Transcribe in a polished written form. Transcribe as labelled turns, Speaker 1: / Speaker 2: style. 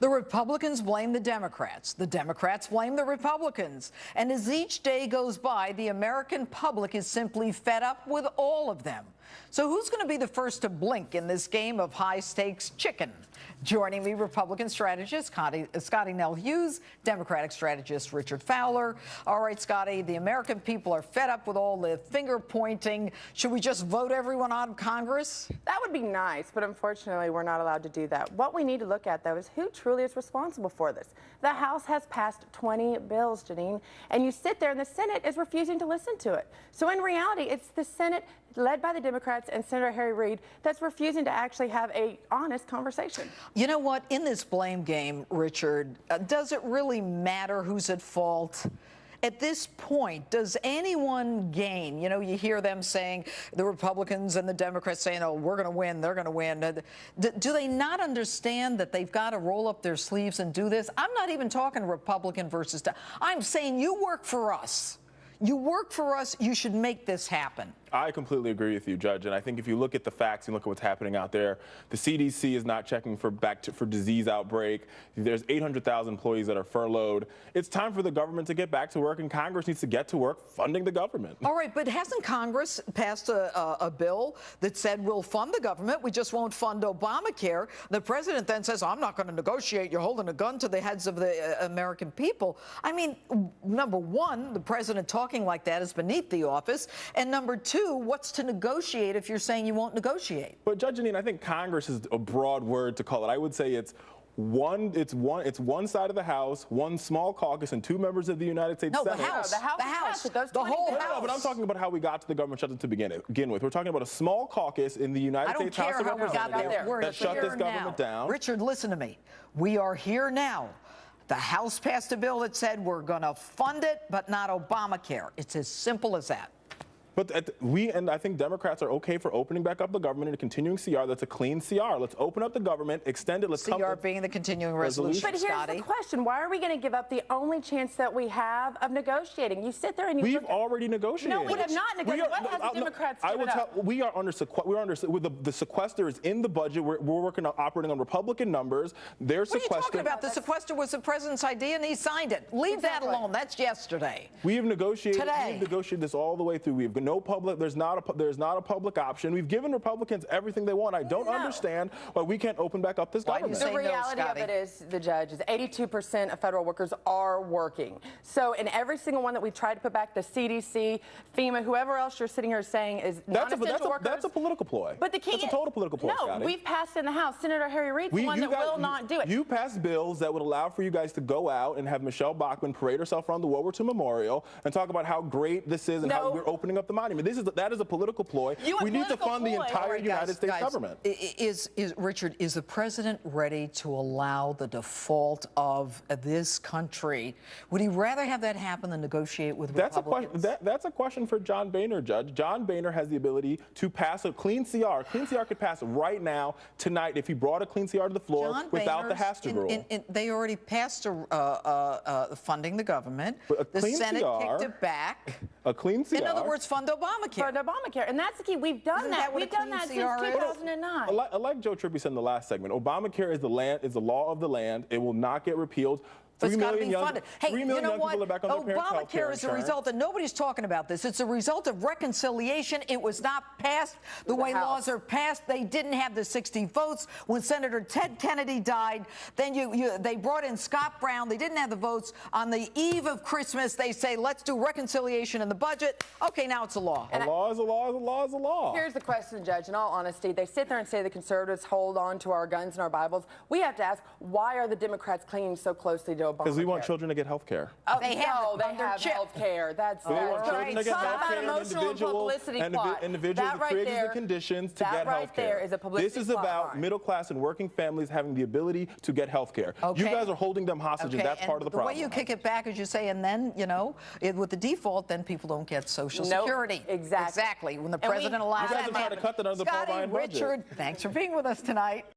Speaker 1: The Republicans blame the Democrats blame the Republicans. And as each day goes by, the American public is simply fed up with all of them. So who's going to be the first to blink in this game of high-stakes chicken? Joining me, Republican strategist Scottie Nell Hughes, Democratic strategist Richard Fowler. All right, Scottie, the American people are fed up with all the finger-pointing. Should we just vote everyone out of Congress?
Speaker 2: That would be nice, but unfortunately, we're not allowed to do that. What we need to look at, though, is who truly is responsible for this. The House has passed 20 bills, Janine, and you sit there and the Senate is refusing to listen to it. So in reality, it's the Senate, led by the Democrats and Senator Harry Reid, that's refusing to actually have an honest conversation.
Speaker 1: You know what? In this blame game, Richard, does it really matter who's at fault? At this point, does anyone gain? You know, you hear them saying, the Republicans and the Democrats saying, oh, we're going to win, they're going to win. Do they not understand that they've got to roll up their sleeves and do this? I'm not even talking Republican versus I'm saying you work for us. You work for us, you should make this happen.
Speaker 3: I completely agree with you, Judge. And I think if you look at the facts and look at what's happening out there, the CDC is not checking for disease outbreak. There's 800,000 employees that are furloughed. It's time for the government to get back to work, and Congress needs to get to work funding the government.
Speaker 1: All right, but hasn't Congress passed a bill that said we'll fund the government, we just won't fund Obamacare? The president then says, I'm not going to negotiate. You're holding a gun to the heads of the American people. I mean, number one, the president talking like that is beneath the office. And number two, what's to negotiate if you're saying you won't negotiate?
Speaker 3: But Judge Janine, I think Congress is a broad word to call it. I would say it's one side of the House, one small caucus, and two members of the United States Senate.
Speaker 1: The House.
Speaker 2: The House.
Speaker 1: The whole House.
Speaker 3: No, but I'm talking about how we got to the government shutdown to begin with. We're talking about a small caucus in the United States House of Representatives that shut this government down.
Speaker 1: Richard, listen to me. We are here now. The House passed a bill that said we're going to fund it, but not Obamacare. It's as simple as that.
Speaker 3: But I think Democrats are okay for opening back up the government and continuing CR. That's a clean CR. Let's open up the government, extend it. Let's
Speaker 1: CR being the continuing resolution.
Speaker 2: But here's the question. Why are we going to give up the only chance that we have of negotiating? You sit there and you
Speaker 3: We've already negotiated.
Speaker 2: No, we have not negotiated. What has the Democrats given up?
Speaker 3: We are under the sequester is in the budget. We're working on operating on Republican numbers. Their sequester.
Speaker 1: What are you talking about? The sequester was the president's idea and he signed it. Leave that alone. That's yesterday.
Speaker 3: We have negotiated.
Speaker 1: Today.
Speaker 3: We've negotiated this all the way through. We've no public. There's not a public option. We've given Republicans everything they want. I don't understand why we can't open back up this government.
Speaker 2: The reality of it is, the judge, is 82% of federal workers are working. So in every single one that we tried to put back, the CDC, FEMA, whoever else you're sitting here saying is non-essential workers.
Speaker 3: That's a political ploy.
Speaker 2: But the key
Speaker 3: that's a total political ploy,
Speaker 2: No,
Speaker 3: Scottie.
Speaker 2: we've passed in the House. Senator Harry Reid's the one that will not do it.
Speaker 3: You passed bills that would allow for you guys to go out and have Michelle Bachmann parade herself around the World War II Memorial and talk about how great this is and how we're opening up the monument. That is a political ploy. We need to fund the entire United States government.
Speaker 1: Richard, is the president ready to allow the default of this country? Would he rather have that happen than negotiate with Republicans?
Speaker 3: That's a question for John Boehner, Judge. John Boehner has the ability to pass a clean CR. Clean CR could pass right now, tonight, if he brought a clean CR to the floor without the Hastert rule.
Speaker 1: They already passed funding the government. The Senate kicked it back.
Speaker 3: A clean CR.
Speaker 1: In other words, fund Obamacare.
Speaker 2: Fund Obamacare. And that's the key. We've done that. We've done that since 2009.
Speaker 3: Like Joe Tribby said in the last segment, Obamacare is the law of the land. It will not get repealed.
Speaker 1: It's got to be funded. Hey,
Speaker 3: you know what?
Speaker 1: Obamacare is a result, and nobody's talking about this. It's a result of reconciliation. It was not passed the way laws are passed. They didn't have the 60 votes. When Senator Ted Kennedy died, then they brought in Scott Brown. They didn't have the votes. On the eve of Christmas, they say, let's do reconciliation in the budget. Okay, now it's a law.
Speaker 3: A law is a law is a law is a law.
Speaker 2: Here's the question, Judge. In all honesty, they sit there and say the conservatives hold on to our guns and our Bibles. We have to ask, why are the Democrats clinging so closely to Obamacare?
Speaker 3: Because we want children to get health care.
Speaker 2: Oh, they have health care. That's
Speaker 3: we want children to get health care, and individuals with pre-existing conditions to get health care. This is about middle class and working families having the ability to get health care. You guys are holding them hostage, and that's part of the problem.
Speaker 1: The way you kick it back, as you say, and then, you know, with the default, then people don't get Social Security.
Speaker 2: Exactly.
Speaker 1: When the president allows that to happen.
Speaker 3: You guys are trying to cut that under the Paul Ryan budget.
Speaker 1: Richard, thanks for being with us tonight.